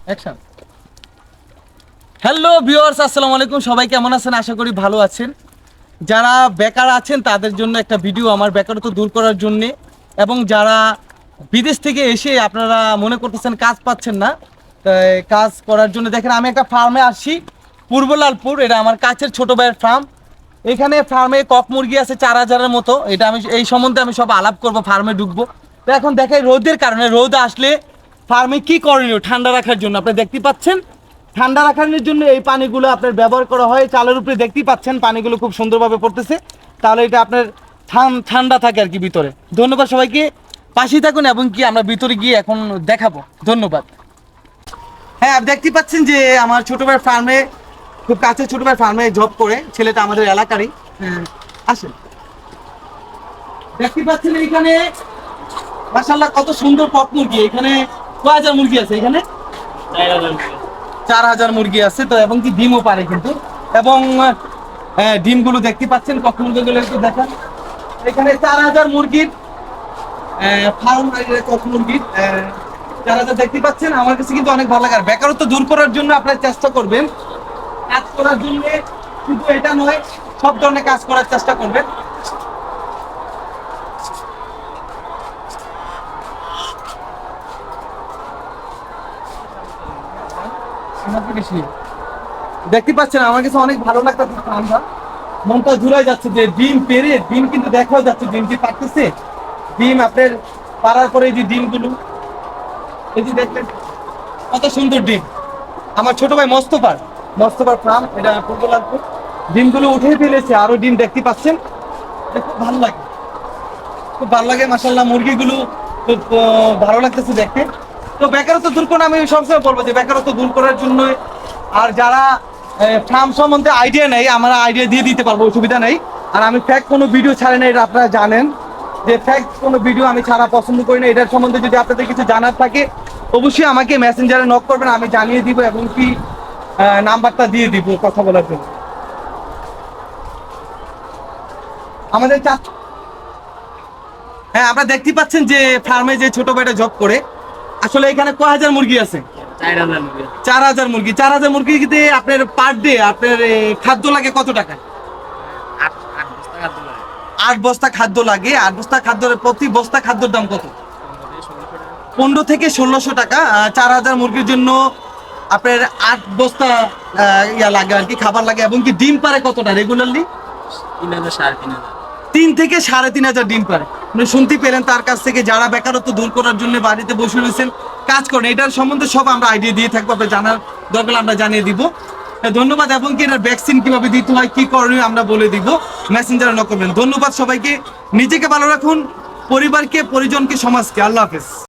Action. Hello viewers, আসসালামু আলাইকুম। সবাই কেমন আছেন? আশা করি ভালো আছেন। যারা বেকার আছেন তাদের জন্য একটা ভিডিও, আমার বেকারত্ব দূর করার জন্য। এবং যারা বিদেশ থেকে এসে আপনারা মনে করতেছেন কাজ পাচ্ছেন না, তাই কাজ করার জন্য দেখেন আমি একটা ফার্মে আসছি, পূর্বলালপুর। এটা আমার কাছের ছোট ভাইয়ের ফার্ম। এখানে ফার্মে কক মুরগি আছে 4,000-এর মতো। এটা আমি এই সম্বন্ধে আমি সব আলাপ করব, ফার্মে ঢুকবো। তো এখন দেখেন রোদের কারণে, রোদ আসলে ফার্মে কি করণীয় ঠান্ডা রাখার জন্য আপনি দেখতে পাচ্ছেন। ঠান্ডা রাখার জন্য এই পানিগুলো আপনার ব্যবহার করা হয়। চালের উপরে দেখতেই পাচ্ছেন পানিগুলো খুব সুন্দরভাবে পড়তেছে, তাহলে এটা আপনার ঠান্ডা থাকে আর কি ভিতরে। ধন্যবাদ সবাইকে, পাশেই থাকুন এবং কি আমরা ভিতরে গিয়ে এখন দেখাবো। ধন্যবাদ। হ্যাঁ, আপনি দেখতে পাচ্ছেন যে আমার ছোট ভাই ফার্মে, খুব কাছে ছোট ভাই ফার্মে জব করে, ছেলেটা আমাদের এলাকারই। আসেন, দেখতে পাচ্ছেন এখানে মাশাআল্লাহ কত সুন্দর কক মুরগি। এখানে কয় হাজার মুরগি আছে? এখানে 4,000 মুরগি আছে। তো এবং কি ডিমও পারে কিন্তু। এবং ডিমগুলো দেখতে পাচ্ছেন, কক মুরগিগুলো একটু দেখান। এখানে 4,000 মুরগির ফার্ম, কক মুরগির 4,000 দেখতে পাচ্ছেন। আমার কাছে কিন্তু অনেক ভালো লাগে। আর বেকারত্ব দূর করার জন্য আপনারা চেষ্টা করবেন, কাজ করার জন্য শুধু এটা নয়, সব ধরনের কাজ করার চেষ্টা করবেন। দেখতে পাচ্ছেন আমার কাছে অনেক ভালো লাগতেছে ফার্মটা, মনটা জুড়াই যাচ্ছে যে ডিম পেরে, ডিম কিন্তু দেখাও যাচ্ছে ডিমটি পাকতেছে। ডিম আপনার পাড়ার পরে এই যে ডিমগুলো, এই যে দেখবেন কত সুন্দর ডিম। আমার ছোট ভাই মোস্তফার ফার্ম, এটা পূর্বলালপুর। ডিমগুলো উঠে ফেলেছে, আরো ডিম দেখতে পাচ্ছেন। খুব ভালো লাগে, খুব ভালো লাগে মাশাআল্লাহ। মুরগিগুলো খুব ভালো লাগতেছে দেখতে। তো বেকারত্ব দূর করে আমি সবসময় বলবো যে বেকারত্ব দূর করার জন্য, আর যারা ফার্ম সম্বন্ধে আইডিয়া নেই, আমরা আইডিয়া দিয়ে দিতে পারবো, অসুবিধা নেই। আর আমি ফ্যাক্ট কোনো ভিডিও ছাড়ি না, এটা আপনারা জানেন যে ফ্যাক্ট কোনো ভিডিও আমি ছাড়া পছন্দ করি না। এটার সম্বন্ধে যদি আপনাদের কিছু জানার থাকে অবশ্যই আমাকে মেসেঞ্জারে নক করবেন, আমি জানিয়ে দিব এবং কি নাম্বারটা দিয়ে দিব কথা বলার জন্য। আমাদের হ্যাঁ, আপনারা দেখতে পাচ্ছেন যে ফার্মে যে ছোট ভাইটা জব করে। আসলে এখানে কয় হাজার মুরগি আছে? 4,000 মুরগি। 4,000 মুরগিতে আপনার পার ডে আপনার খাদ্য লাগে কত টাকা? 8 বস্তা খাদ্য লাগে। 8 বস্তা খাদ্যের, প্রতি বস্তা খাদ্যের দাম কত? 15 থেকে 1600 টাকা। 4,000 মুরগির জন্য আপনার 8 বস্তা ইয়া লাগে আর কি, খাবার লাগে। এবং কি ডিম পারে কতটা রেগুলারলি? 3 থেকে 3,500 ডিম পারে। আপনি শুনতে পেলেন তার কাছ থেকে। যারা বেকারত্ব দূর করার জন্য বাড়িতে বসে রয়েছেন, কাজ করেন, এটার সম্বন্ধে সব আমরা আইডিয়া দিয়ে থাকবো। আপনার জানার দরকার আমরা জানিয়ে দিব। ধন্যবাদ। এবং কি এটার ভ্যাকসিন কিভাবে দিতে হয়, কি করণীয় আমরা বলে দিব, মেসেঞ্জারে নক করবেন। ধন্যবাদ সবাইকে। নিজেকে ভালো রাখুন, পরিবারকে, পরিজনকে, সমাজকে। আল্লাহ হাফেজ।